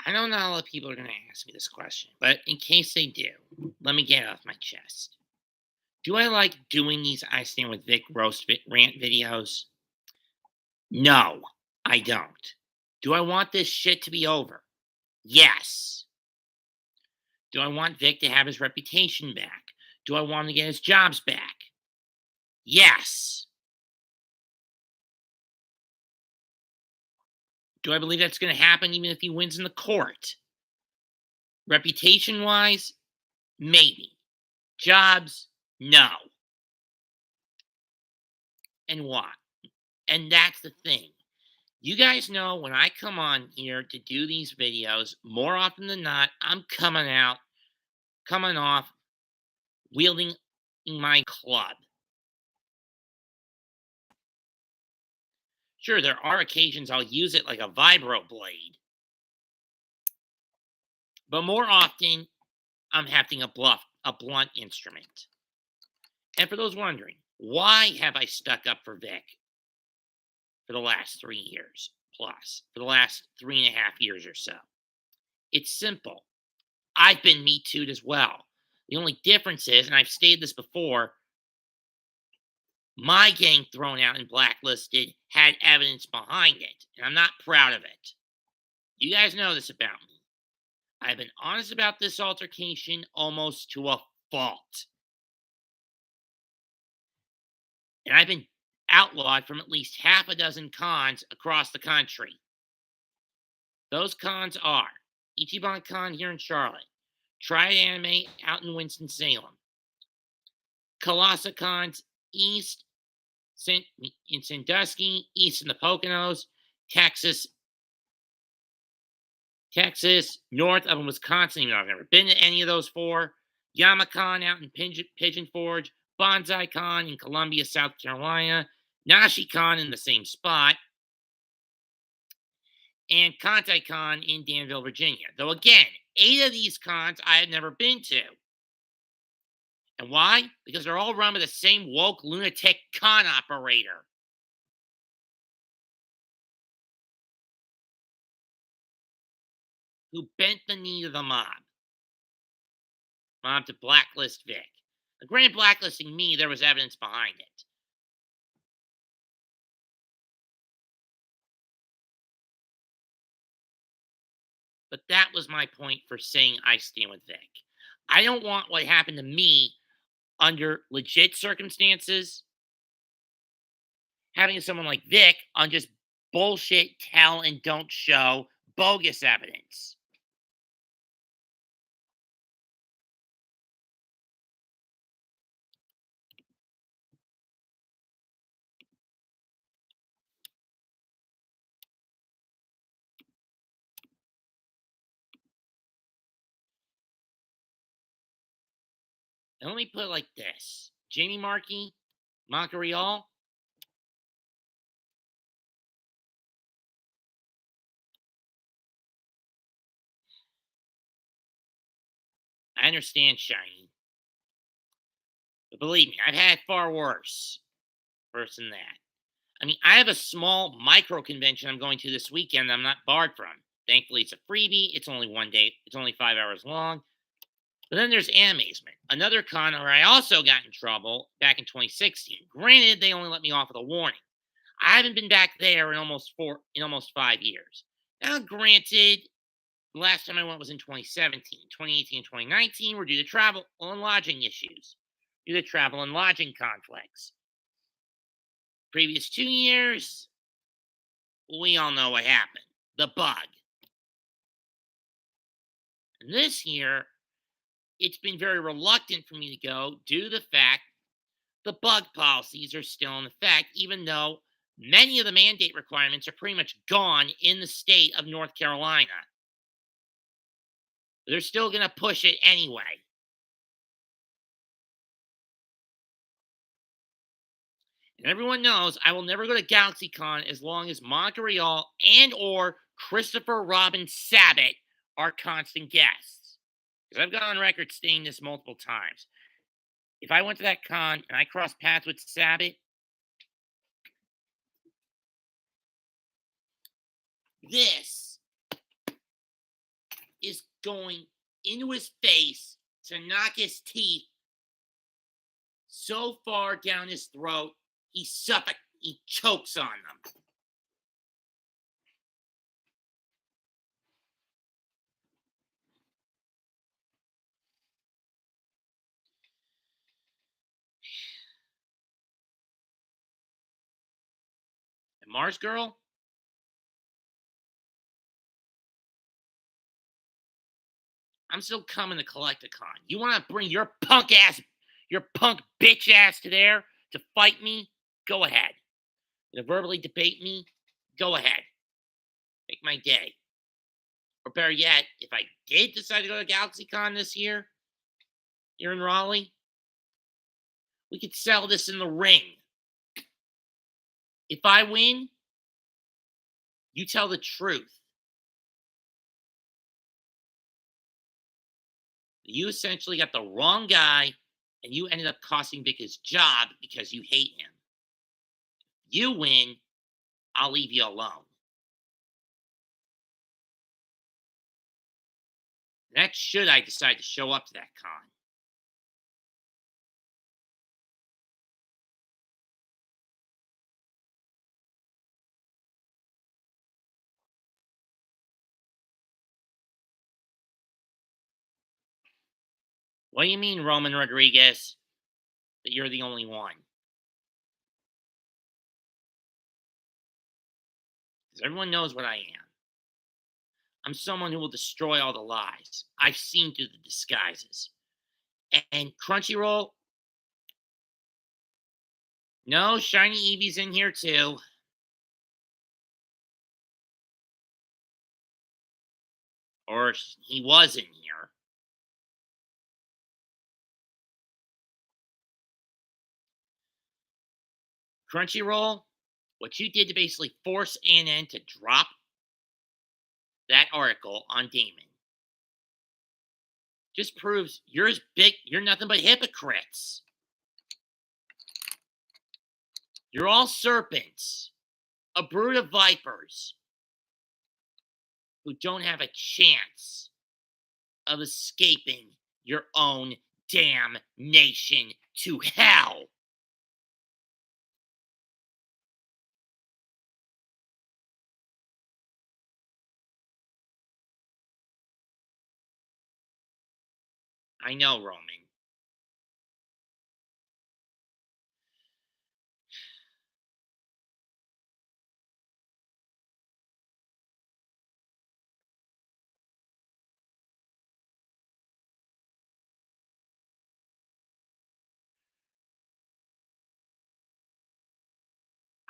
I know not a lot of people are going to ask me this question, but in case they do, let me get it off my chest. Do I like doing these I Stand with Vic rant videos? No, I don't. Do I want this shit to be over? Yes. Do I want Vic to have his reputation back? Do I want him to get his jobs back? Yes. Do I believe that's going to happen even if he wins in the court? Reputation wise, maybe. Jobs, no. And why? And that's the thing. You guys know when I come on here to do these videos, more often than not, I'm coming off wielding my club. Sure, there are occasions I'll use it like a vibro blade, but more often I'm having a blunt instrument. And for those wondering, why have I stuck up for Vic for the last 3 years plus, for the last 3.5 years or so? It's simple. I've been Me Too'd as well. The only difference is, and I've stated this before, my gang thrown out and blacklisted had evidence behind it, and I'm not proud of it. You guys know this about me. I've been honest about this altercation almost to a fault. And I've been outlawed from at least half a dozen cons across the country. Those cons are Ichiban Con here in Charlotte, Triad Anime out in Winston-Salem, Colossicons east in Sandusky, east in the Poconos, Texas, north of Wisconsin. I've never been to any of those four. Yamacon out in Pigeon Forge, Bonsai Con in Columbia, South Carolina, NashiCon in the same spot, and Kantai Con in Danville, Virginia. Though again, 8 of these cons I have never been to. And why? Because they're all run by the same woke lunatic con operator. Who bent the knee to the mob to blacklist Vic. The grand blacklisting me, there was evidence behind it. But that was my point for saying I stand with Vic. I don't want what happened to me under legit circumstances having someone like Vic on just bullshit tell and don't show bogus evidence. And let me put it like this. Jamie Markey, Montreal, I understand Shiny. But believe me, I've had far worse than that. I mean, I have a small micro convention I'm going to this weekend that I'm not barred from. Thankfully, it's a freebie. It's only one day. It's only 5 hours long. But then there's Amazement, another con where I also got in trouble back in 2016. Granted, they only let me off with a warning. I haven't been back there in almost 5 years. Now, granted, the last time I went was in 2017. 2018 and 2019 were due to travel and lodging issues, due to travel and lodging conflicts. Previous 2 years, we all know what happened. The bug. And this year, it's been very reluctant for me to go due to the fact the bug policies are still in effect, even though many of the mandate requirements are pretty much gone in the state of North Carolina. They're still going to push it anyway. And everyone knows I will never go to GalaxyCon as long as Montreal and or Christopher Robin Sabat are constant guests. Because I've gone on record saying this multiple times. If I went to that con and I crossed paths with Sabat, this is going into his face to knock his teeth so far down his throat, he chokes on them. And Mars Girl, I'm still coming to Collecticon. You want to bring your punk bitch ass to there to fight me? Go ahead. To verbally debate me? Go ahead. Make my day. Or better yet, if I did decide to go to GalaxyCon this year, here in Raleigh, we could sell this in the ring. If I win, you tell the truth. You essentially got the wrong guy, and you ended up costing Vic his job because you hate him. You win, I'll leave you alone. That's should I decide to show up to that con. What do you mean, Roman Rodriguez, that you're the only one? Because everyone knows what I am. I'm someone who will destroy all the lies. I've seen through the disguises. And Crunchyroll, no, Shiny Eevee's in here too. Or he was in here. Crunchyroll, what you did to basically force ANN to drop that article on Damon just proves you're nothing but hypocrites. You're all serpents, a brood of vipers who don't have a chance of escaping your own damn nation to hell. I know, Roman.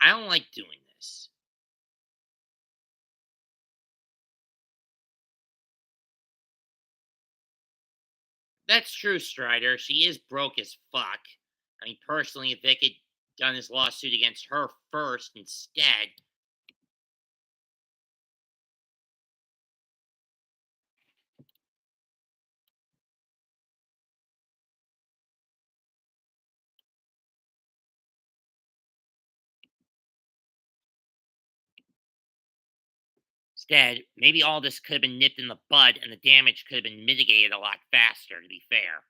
I don't like doing this. That's true, Strider. She is broke as fuck. I mean, personally, if Vic had done his lawsuit against her first instead, maybe all this could have been nipped in the bud and the damage could have been mitigated a lot faster, to be fair.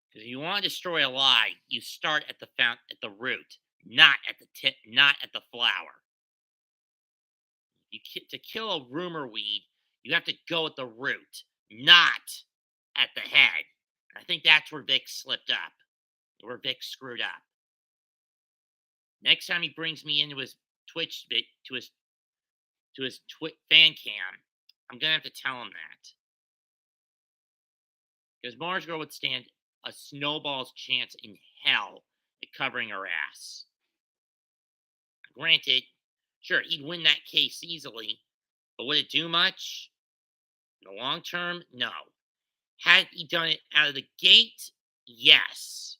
Because if you want to destroy a lie, you start at the root, not at the tip, not at the flower. To kill a rumor weed, you have to go at the root, not at the head. I think that's where Vic slipped up, where Vic screwed up. Next time he brings me into his Twitch to his fan cam, I'm gonna have to tell him that. Because Mars Girl would stand a snowball's chance in hell at covering her ass. Granted, sure, he'd win that case easily, but would it do much? In the long term, no. Had he done it out of the gate, yes.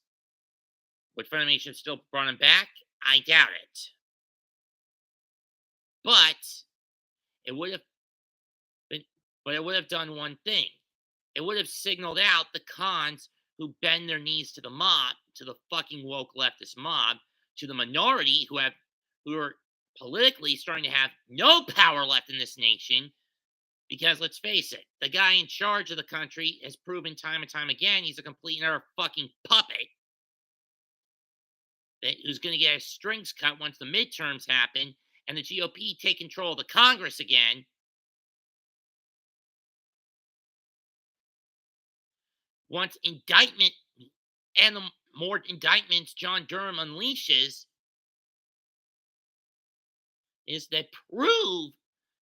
Would Funimation have still brought him back? I doubt it. But it would have done one thing. It would have signaled out the cons who bend their knees to the mob, to the fucking woke leftist mob, to the minority who are politically starting to have no power left in this nation because let's face it, the guy in charge of the country has proven time and time again he's a complete and utter fucking puppet who's going to get his strings cut once the midterms happen and the GOP take control of the Congress again. Once indictment and the more indictments John Durham unleashes is that prove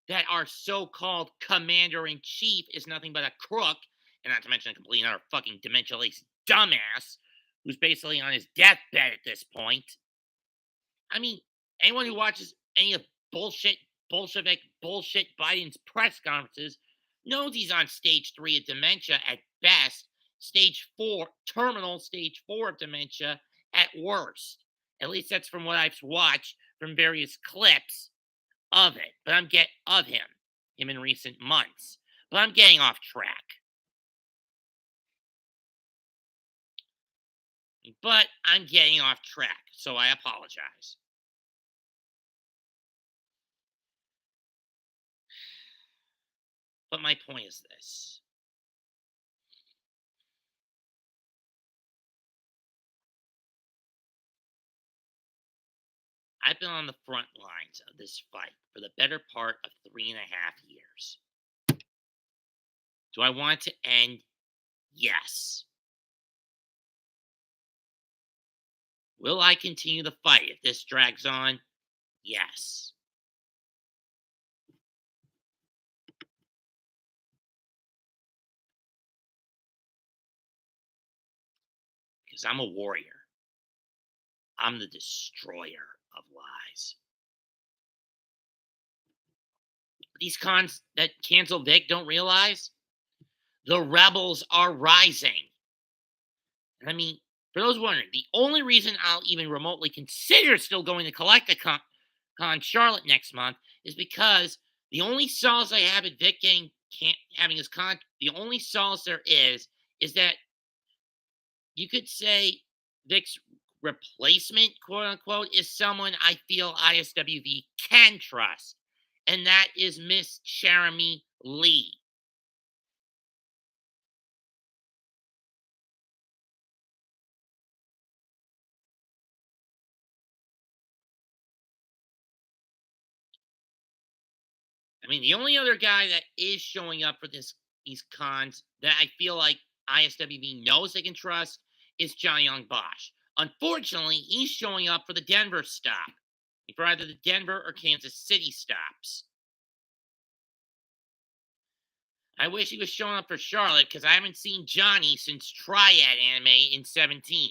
that our so-called commander-in-chief is nothing but a crook, and not to mention a complete and utter fucking dementia-laced dumbass who's basically on his deathbed at this point. I mean, anyone who watches any of Bolshevik bullshit Biden's press conferences knows he's on stage 3 of dementia at best, stage 4, terminal stage 4 of dementia at worst. At least that's from what I've watched from various clips of it. But I'm getting of him in recent months. But I'm getting off track. So I apologize. But my point is this. I've been on the front lines of this fight for the better part of 3.5 years. Do I want it to end? Yes. Will I continue the fight if this drags on? Yes. Because I'm a warrior. I'm the destroyer of lies. These cons that cancel Vic don't realize the rebels are rising. I mean, for those wondering, the only reason I'll even remotely consider still going to Collecticon Charlotte next month is because the only solace I have at Vic having his con, the only solace there is that you could say Vic's replacement, quote unquote, is someone I feel ISWV can trust, and that is Miss Jeremy Lee. I mean, the only other guy that is showing up for these cons that I feel like ISWV knows they can trust is John Young Bosch. Unfortunately, he's showing up for the Denver stop, for either the Denver or Kansas City stops. I wish he was showing up for Charlotte because I haven't seen Johnny since Triad Anime in 17.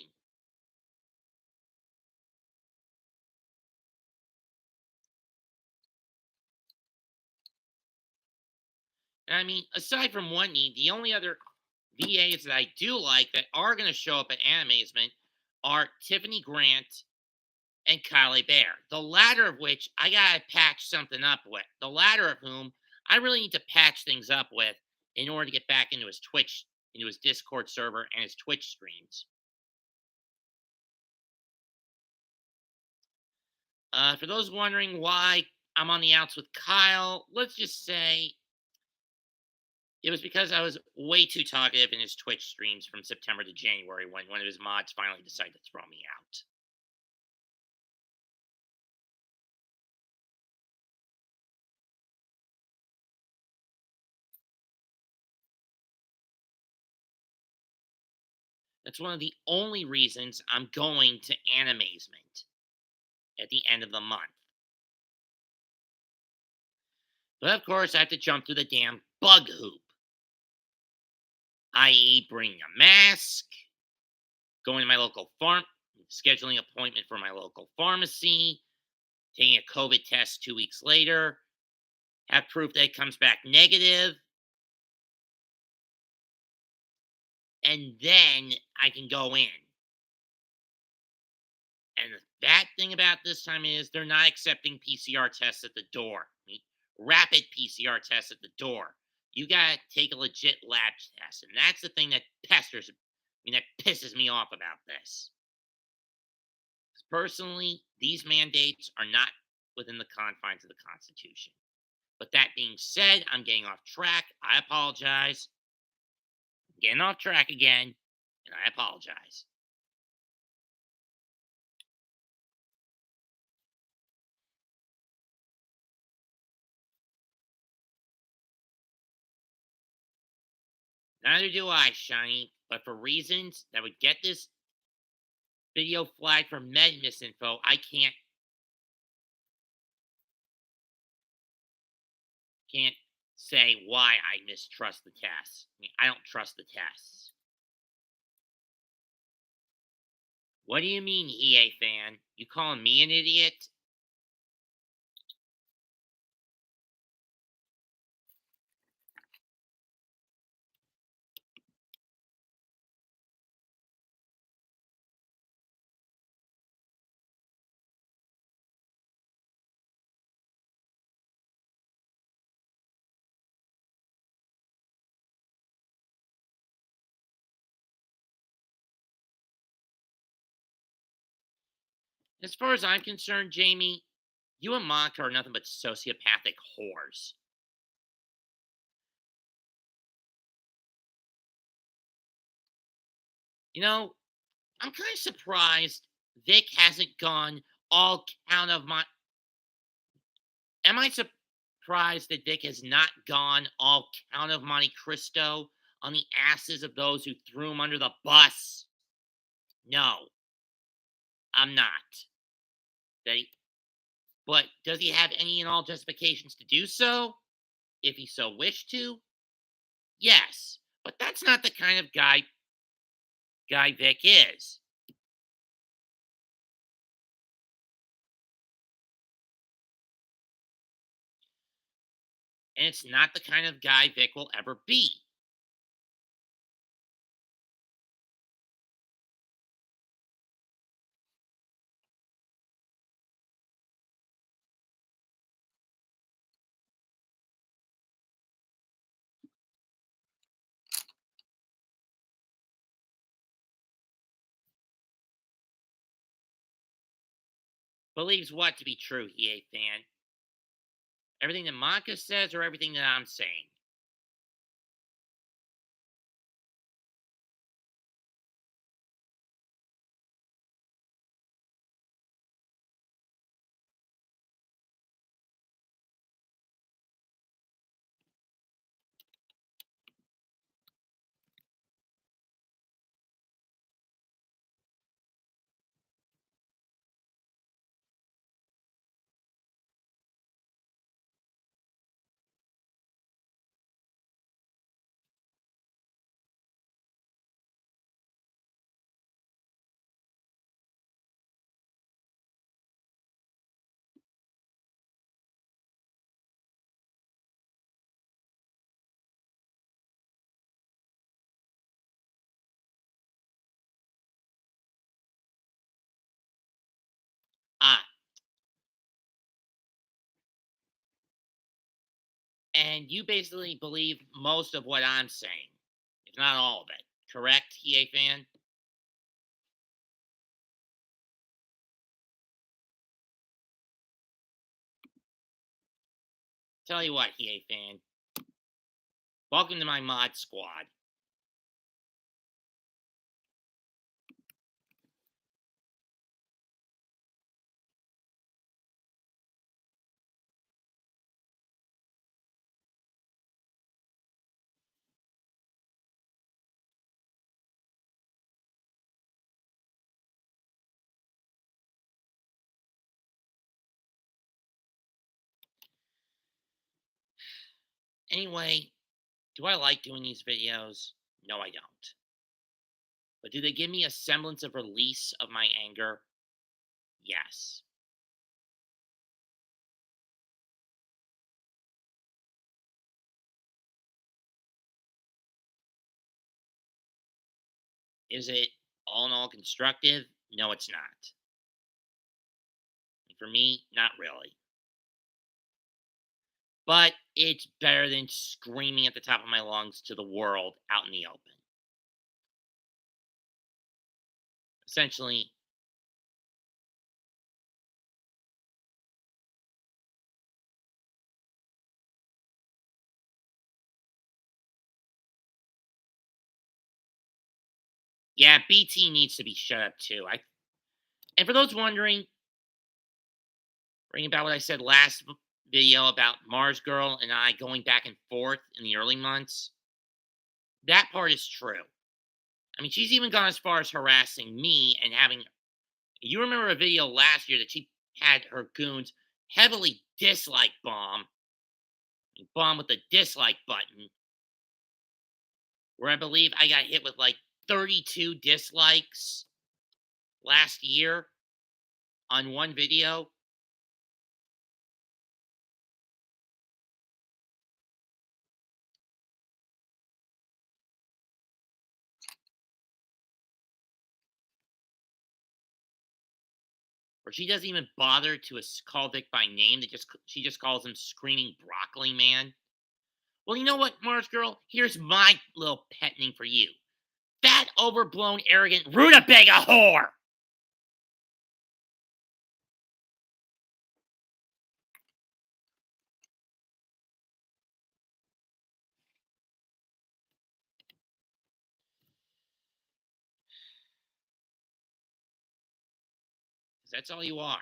I mean, aside from One Knee, the only other VAs that I do like that are going to show up at Animazement are Tiffany Grant and Kylie Bear. The latter of which I gotta patch something up with. The latter of whom I really need to patch things up with in order to get back into his Twitch, into his Discord server and his Twitch streams. For those wondering why I'm on the outs with Kyle, let's just say it was because I was way too talkative in his Twitch streams from September to January when one of his mods finally decided to throw me out. That's one of the only reasons I'm going to Animazement at the end of the month. But of course, I have to jump through the damn bug hoop, i.e., bringing a mask, going to my local scheduling an appointment for my local pharmacy, taking a COVID test 2 weeks later, have proof that it comes back negative, and then I can go in. And the bad thing about this time is they're not accepting PCR tests at the door. Rapid PCR tests at the door. You gotta take a legit lab test. And that's the thing that that pisses me off about this. Personally, these mandates are not within the confines of the Constitution. But that being said, I'm getting off track. I apologize. I'm getting off track again, and I apologize. Neither do I, Shiny, but for reasons that would get this video flagged for med misinfo, I can't say why I mistrust the tests. I mean, I don't trust the tests. What do you mean, EA fan? You calling me an idiot? As far as I'm concerned, Jamie, you and Monica are nothing but sociopathic whores. You know, I'm kind of surprised Vic hasn't gone all count of my. Am I surprised that Vic has not gone all count of Monte Cristo on the asses of those who threw him under the bus? No, I'm not. That he, but does he have any and all justifications to do so? If he so wished to? Yes. But that's not the kind of guy Vic is. And it's not the kind of guy Vic will ever be. Believes what to be true, EA fan? Everything that Monica says or everything that I'm saying? Ah, and you basically believe most of what I'm saying, if not all of it. Correct, EA fan? Tell you what, EA fan. Welcome to my mod squad. Anyway, do I like doing these videos? No, I don't. But do they give me a semblance of release of my anger? Yes. Is it all in all constructive? No, it's not. And for me, not really. But it's better than screaming at the top of my lungs to the world out in the open. Essentially, Yeah, BT needs to be shut up too. And for those wondering, bring about what I said last video about Mars Girl and I going back and forth in the early months. That part is true. I mean, she's even gone as far as harassing me and having. You remember a video last year that she had her goons heavily bomb with the dislike button, where I believe I got hit with like 32 dislikes last year on one video. Where she doesn't even bother to call Vic by name. She just calls him Screaming Broccoli Man. Well, you know what, Mars Girl? Here's my little pet name for you. Fat, overblown, arrogant, rutabaga whore! That's all you are.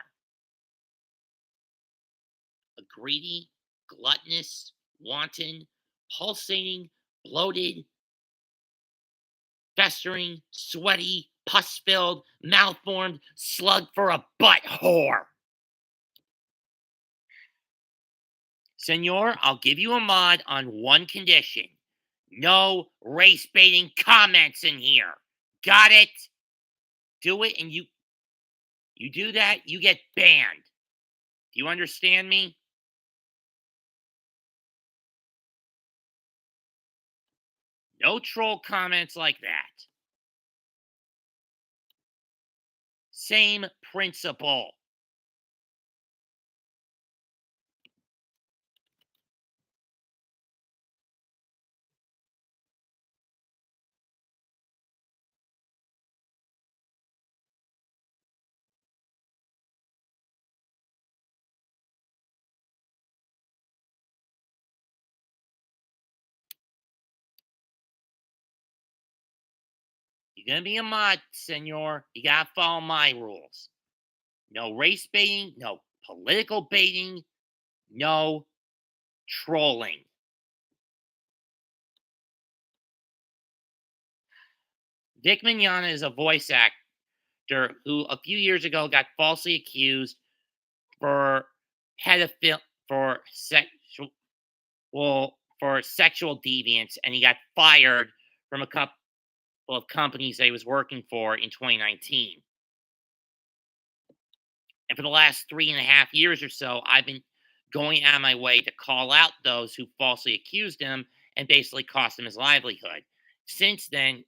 A greedy, gluttonous, wanton, pulsating, bloated, festering, sweaty, pus filled, malformed, slug for a butt whore. Senor, I'll give you a mod on one condition. No race baiting comments in here. Got it? Do it and you do that, you get banned. Do you understand me? No troll comments like that. Same principle. You're gonna be a mod, senor. You gotta follow my rules. No race baiting, no political baiting, no trolling. Vic Mignogna is a voice actor who a few years ago got falsely accused for pedophile for sexual for sexual deviance, and he got fired from a couple of companies that he was working for in 2019. And for the last 3.5 years or so, I've been going out of my way to call out those who falsely accused him and basically cost him his livelihood. Since then,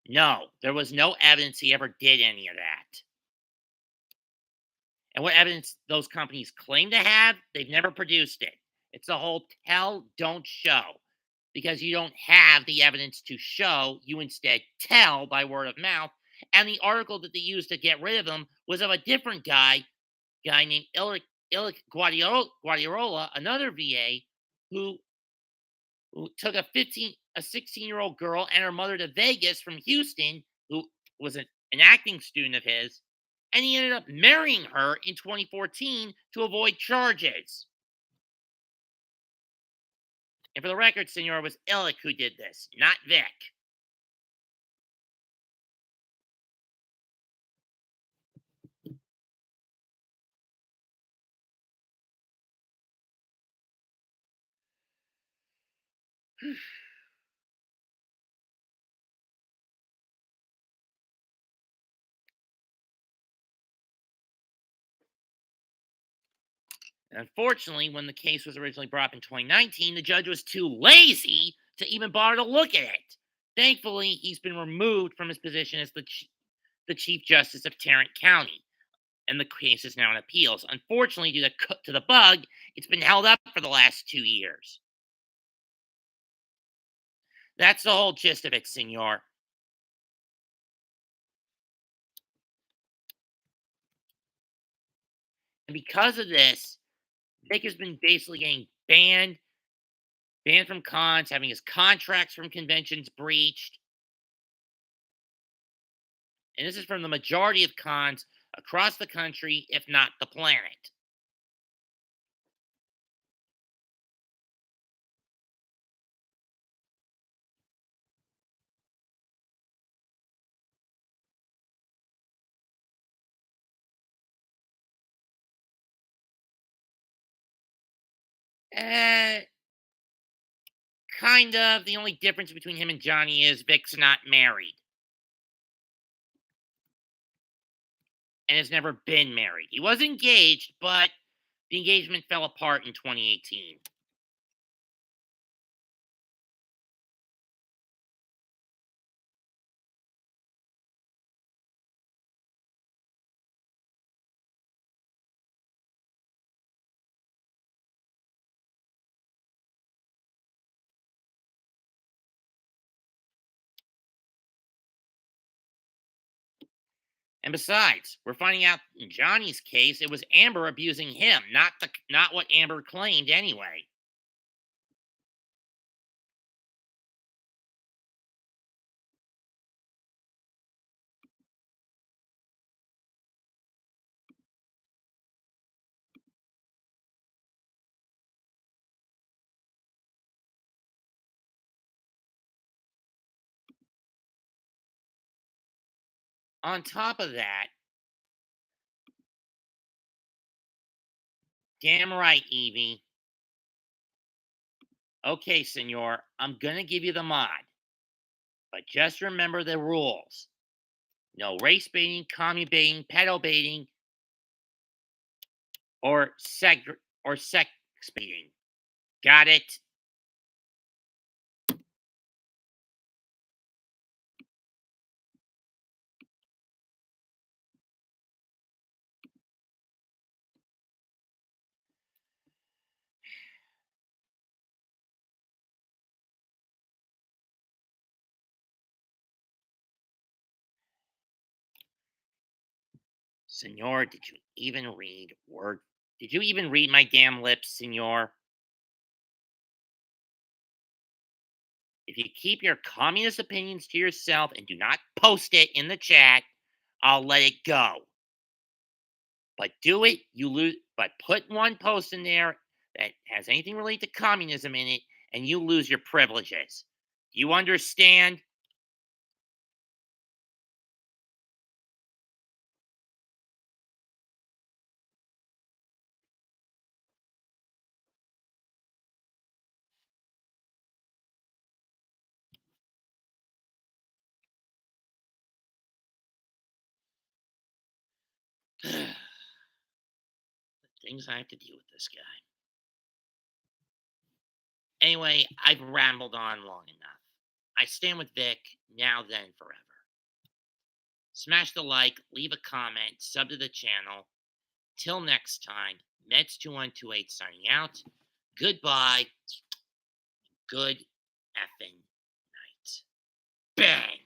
no, there was no evidence he ever did any of that. And what evidence those companies claim to have, they've never produced it. It's the whole tell, don't show. Because you don't have the evidence to show, you instead tell by word of mouth. And the article that they used to get rid of him was of a different guy named Illich Guardiola, another VA, who, who took a 16-year-old girl and her mother to Vegas from Houston, who was an acting student of his, and he ended up marrying her in 2014 to avoid charges. And for the record, senor, it was Illich who did this, not Vic. Unfortunately, when the case was originally brought up in 2019, the judge was too lazy to even bother to look at it. Thankfully, he's been removed from his position as the Chief Justice of Tarrant County, and the case is now in appeals. Unfortunately, due to the bug, it's been held up for the last 2 years. That's the whole gist of it, senor. And because of this, Vic has been basically getting banned banned from cons, having his contracts from conventions breached. And this is from the majority of cons across the country, if not the planet. Uh, kind of. The only difference between him and Johnny is Vic's not married and has never been married. He was engaged, but the engagement fell apart in 2018. And besides, we're finding out in Johnny's case, it was Amber abusing him, not what Amber claimed anyway. On top of that, damn right, Evie. Okay, senor, I'm gonna give you the mod, but just remember the rules. No race baiting, commie baiting, pedo baiting, or sex baiting. Got it? Senor, did you even read word? Did you even read my damn lips, senor? If you keep your communist opinions to yourself and do not post it in the chat, I'll let it go. But do it, you lose. But put one post in there that has anything related to communism in it, and you lose your privileges. Do you understand? The things I have to deal with this guy. Anyway, I've rambled on long enough. I stand with Vic now, then, forever. Smash the like, leave a comment, sub to the channel. Till next time, Meds2128 signing out. Goodbye. Good effing night. Bang!